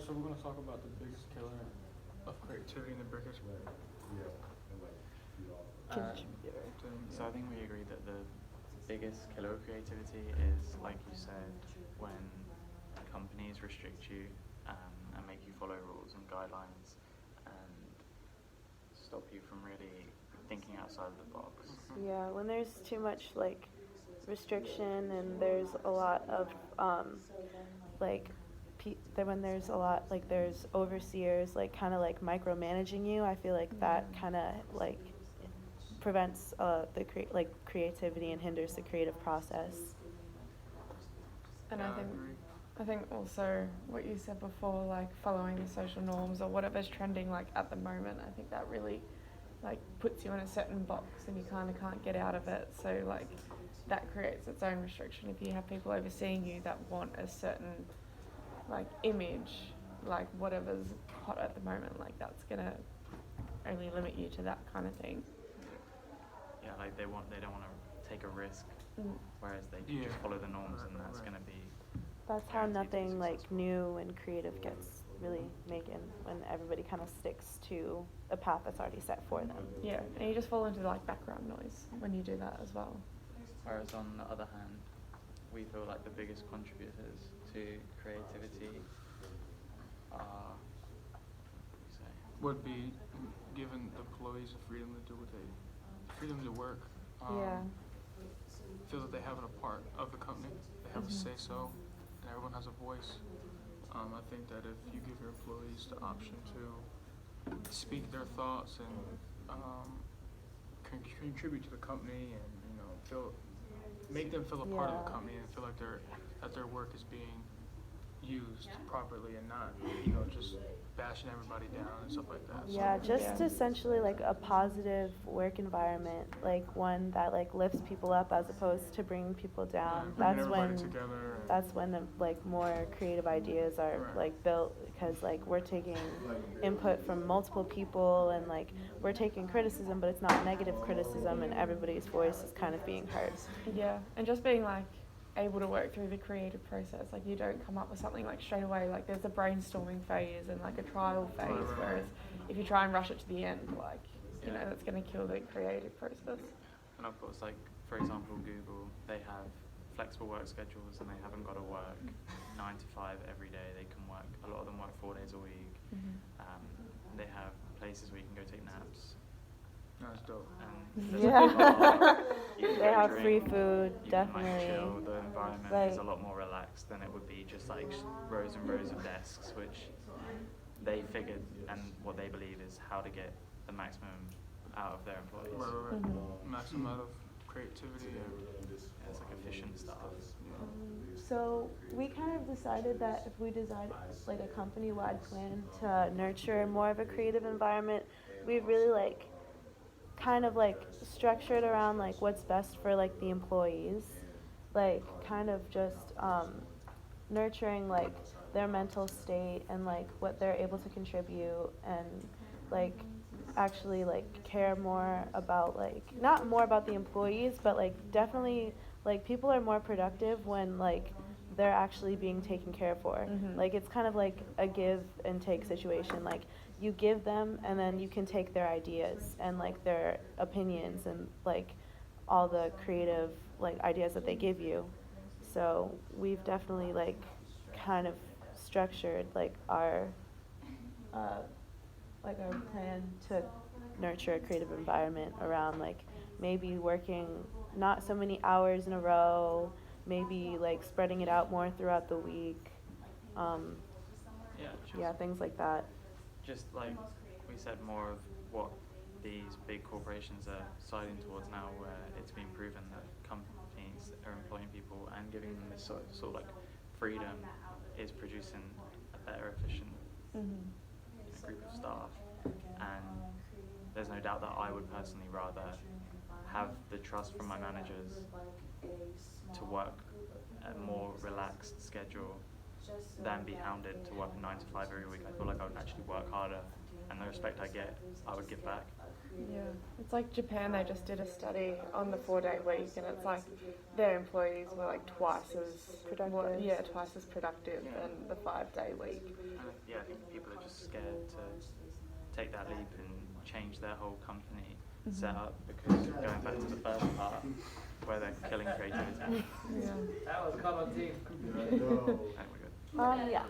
So we're gonna talk about the biggest killer of creativity in the biggest Contributor. thing. So I think we agree that the biggest killer of creativity is, like you said, when companies restrict you and make you follow rules and guidelines and stop you from really thinking outside of the box. Yeah, when there's too much like restriction and there's a lot of like when there's a lot like there's overseers like kind of like micromanaging you, I feel like that kind of like prevents the creativity and hinders the creative process. And Yeah, I think also what you said before, like following the social norms or whatever's trending like at the moment, I think that really like puts you in a certain box and you kind of can't get out of it. So like that creates its own restriction. If you have people overseeing you that want a certain like image, like whatever's hot at the moment, like that's gonna only limit you to that kind of thing. Yeah, like they don't want to take a risk, Mm. whereas they can just follow the norms, and that's going to be. That's how guaranteed to be nothing like successful. new and creative gets really making, when everybody kind of sticks to a path that's already set for them. Yeah, and you just fall into like background noise when you do that as well. Whereas on the other hand, we feel like the biggest contributors to creativity are, Would be giving employees the freedom to do what they, freedom to work. Yeah. Feel that they have a part of the company, they have a say so, and everyone has a voice. I think that if you give your employees the option to speak their thoughts and contribute to the company, and make them feel a part of the company and feel like their work is being used properly and not just bashing everybody down and stuff like that. Yeah, So, just essentially like a positive work environment, like one that like lifts people up as opposed to bringing people down. bringing That's everybody when together and- that's when the like more creative ideas are Right. like built, because like we're taking input from multiple people and like we're taking criticism, but it's not negative criticism, and everybody's voice is kind of being heard. Yeah, and just being like able to work through the creative process. Like you don't come up with something like straight away. Like there's a brainstorming phase and like a trial phase. Right. Whereas if you try and rush it to the end, like you Yeah. know, that's going to kill the creative process. And of course, like for example, Google, they have flexible work schedules, and they haven't got to work 9 to 5 every day. They can work. A lot of them work 4 days a week. They have places where you can go take naps. That's dope. And there's Yeah. a bar, you can They go have drink, free food, you definitely. Can, like, chill. The environment is a Like- lot more relaxed than it would be just like rows and rows of desks, which they figured and what they believe is how to get the maximum out of their employees. Right. Mhm. Maximum amount of creativity and Yeah, it's like efficient stuff. So we kind of decided that if we design like a company-wide plan to nurture more of a creative environment, we'd really like kind of like structure it around like what's best for like the employees, like kind of just nurturing like their mental state and like what they're able to contribute, and like actually like care more about like not more about the employees, but like definitely like people are more productive when like they're actually being taken care for. Mhm. Like it's kind of like a give and take situation. Like you give them and then you can take their ideas and like their opinions and like all the creative like ideas that they give you. So we've definitely like kind of structured like our plan to nurture a creative environment around like maybe working not so many hours in a row, maybe like spreading it out more throughout the week. Yeah, things like that. Just like we said, more of what these big corporations are siding towards now, where it's been proven that companies are employing people and giving them this sort of like freedom is producing a better, efficient group of staff. And there's no doubt that I would personally rather have the trust from my managers to work a more relaxed schedule than be hounded to work a 9 to 5 every week. I feel like I would actually work harder, and the respect I get, I would give back. Yeah, it's like Japan. They just did a study on the 4-day week, and it's like their employees were like twice as Productive. twice as productive than the 5-day week. And I think people are just scared to take that leap and change their whole company setup, because going back to the first part where they're killing creativity. Yeah. That was called on team. I think we're good. Yeah.